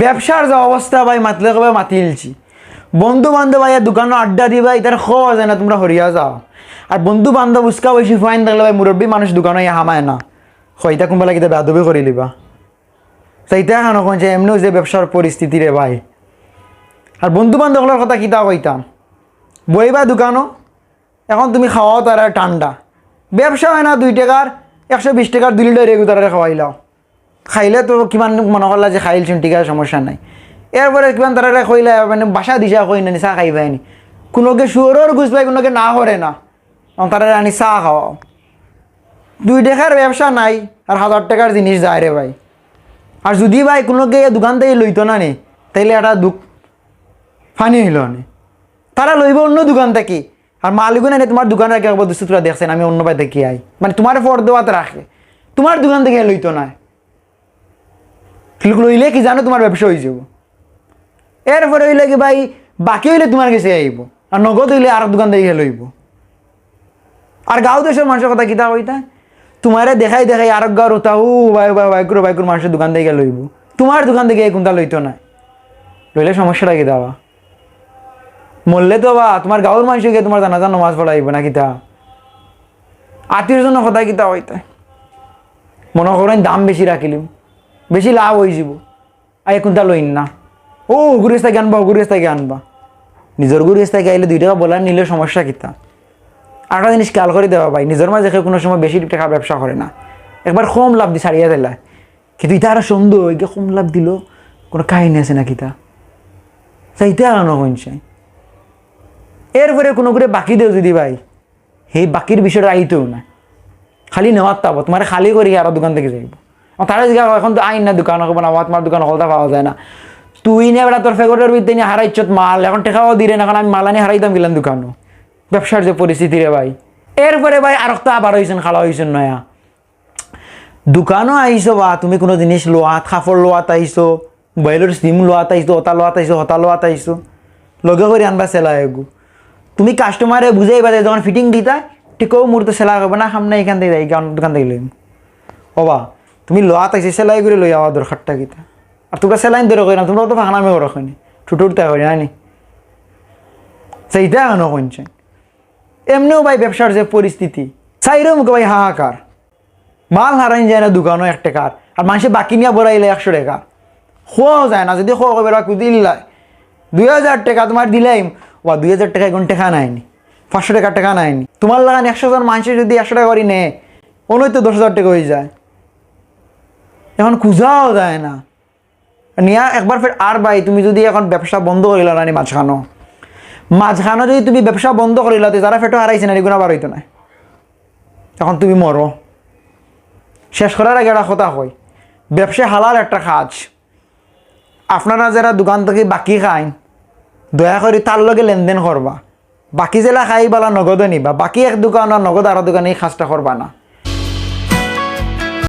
ব্যবসার যে অবস্থা ভাই মাতলে কবে মাতিলছি বন্ধু বান্ধব ভাই দোকানে আড্ডা দিবা এটার খাওয়া যায় না তোমরা হরিয়া যাও আর বন্ধু বান্ধব উস্কা বেশি ফাইন থাকলে ভাই মুরব্বী মানুষ দোকানে হামায় না হইতা কোনবেলা কিতা বেদবি করে লিবা সেইটা এখন কইছে এমনিও যে ব্যবসার পরিস্থিতি রে ভাই আর বন্ধু বান্ধবগুলোর কথা কিতা কইতাম বইবা দোকানও এখন তুমি খাওয়াও তারা ঠান্ডা ব্যবসা হয় না 2 টাকার 120 টাকার 2 লিটার এগু তারা খাওয়াইলাও খাইলে তো কিমান মনে করলা যে খাইলছেন ঠিক আছে সমস্যা নাই এরপরে কিমান তারা কইলা মানে বাসা দিশা কই না চা খাইবাইনি কোনোকে সুরের গুছ পাই কোনোকে না করে না তারা আনি চা খাওয়াও 2 টাকার ব্যবসা নাই আর 1000 টাকার জিনিস যায় রে ভাই আর যদি ভাই কোনোকে দোকান থেকে লইতো না নে তাইলে একটা দুঃখ ফানি হইল নে তারা লইব অন্য দোকান থেকে আর মালিকও নাই তোমার দোকানে রাখে দোস্ত তোরা দেখছেন আমি অন্য পাই থেকে আই মানে তোমার ফর দেওয়াতে রাখে তোমার দোকান থেকে লইতো না লইলে কি জানো তোমার ব্যবসা হয়ে যাব এরপরে হইলে কি ভাই বাকি হইলে তোমার কাছে আইব আর নগদ হইলে আর দোকান থেকে লইব আর গাঁও দেশের মানুষের কথা কিতা কইতা তোমারে দেখাই দেখাই আর গাঁর ওতাও বাইকুর মানুষের দোকান থেকে লইব তোমার দোকান থেকে কোনটা লইতো না লইলে সমস্যাটা কি দাওয়া মরলে তো বা তোমার গাঁওর মানুষকে তোমার জানাজা নামাজ পড়াইব না কিতা আত্মীয়র জন্য কথা কিতা হইতা মনে করেন দাম বেশি রাখিলিম বেশি লাভ হয়ে যাব আর কোনটা লইন না ও গুরিস থেকে আনবা গুরিস থেকে আনবা নিজের গুরিস থেকে আইলে 2 টাকা বলার নিলে সমস্যা কিতা আরেকটা জিনিস খেয়াল করে দেওয়া ভাই নিজের মাঝে কোনো সময় বেশি টাকা ব্যবসা করে না একবার কম লাভ দিয়ে ছাড়িয়ে দিলা কিন্তু ইটা আরো সুন্দর ওইকে কম লাভ দিল কোনো কাহিনী আছে না কিতা সেইটা আনো কইছে এরপরে কোনো করে বাকি দেও যদি ভাই সেই বাকির বিষয়টা আইতেও না খালি নেওয়ার তাব তোমার খালি করি আর দোকান থেকে যাইব তারা জিজ্ঞাসা এখন তো আইন না দোকান হবো না তোমার দোকান হলতা পাওয়া যায় না তুই নে বেড়া তোর ফেভারের ভিতরে নিয়ে হারাইছত মাল এখন টেকাও দিলে না এখন আমি মাল আনি হারাইতাম গেলাম দোকানও ব্যবসার যে পরিস্থিতি রে ভাই এরপরে ভাই আর একটা আবার হয়েছেন খালা হয়েছেন নয়া দোকানও আইসো বা তুমি কোনো জিনিস লোয়াত কাপড় লোয়াত আইসো মোবাইলের সিম লোয়াত আইসো হতা লোয়াত আইসো হতা লোয়াত আইসো লগে করে আনবা সেলা এগু তুমি কাস্টমারে বুঝাইবা যে যখন ফিটিং দিতা ঠিকও মুহূর্তে সেলা করবে না সামনে এখান থেকে যাই দোকান থেকে লইম ওবা তুমি লোয়াত আইসি সেলাই করে লই যাওয়া দরকারটা কিতা আর তোমরা সেলাইন ধরে কই না তোমরা তো ফাঁকনামে করো খানি ঠুটুরতে করি না নি সেইটা কেন কইছেন এমনিও ভাই ব্যবসার যে পরিস্থিতি চাইরেও মুখে ভাই হাহাকার মাল হারাইন যায় না দোকানও 1 টাকার আর মানুষে বাকি নিয়ে বড়াইলে 100 টাকা খোয়াও যায় না যদি খোয়া করবে দিল্লাই 2000 টাকা তোমার দিলাইম বা 2000 টাকা কোন টাকা নাইনি 500 টাকার টাকা নাইনি তোমার লাগান 100 জন মানুষের যদি 100 টাকা করি নে ওনই তো 10,000 টাকা হয়ে যায় এখন খুঁজাও যায় না নিয়া একবার ফের আর ভাই তুমি যদি এখন ব্যবসা বন্ধ করিলা না মাঝখানো যদি তুমি ব্যবসা বন্ধ করিলা যারা ফেটো হারাইছে না এগুলো বার হইতো না এখন তুমি মরো শেষ করার আগে একটা কথা কই ব্যবসা হালাল একটা কাজ আপনারা যারা দোকান থেকে বাকি খাইন দয়া করে তার লগে লেনদেন করবা বাকি জেলা খাই বলা নগদ নিবা বাকি এক দোকান আর নগদ আর দোকানে এই কাজটা করবা না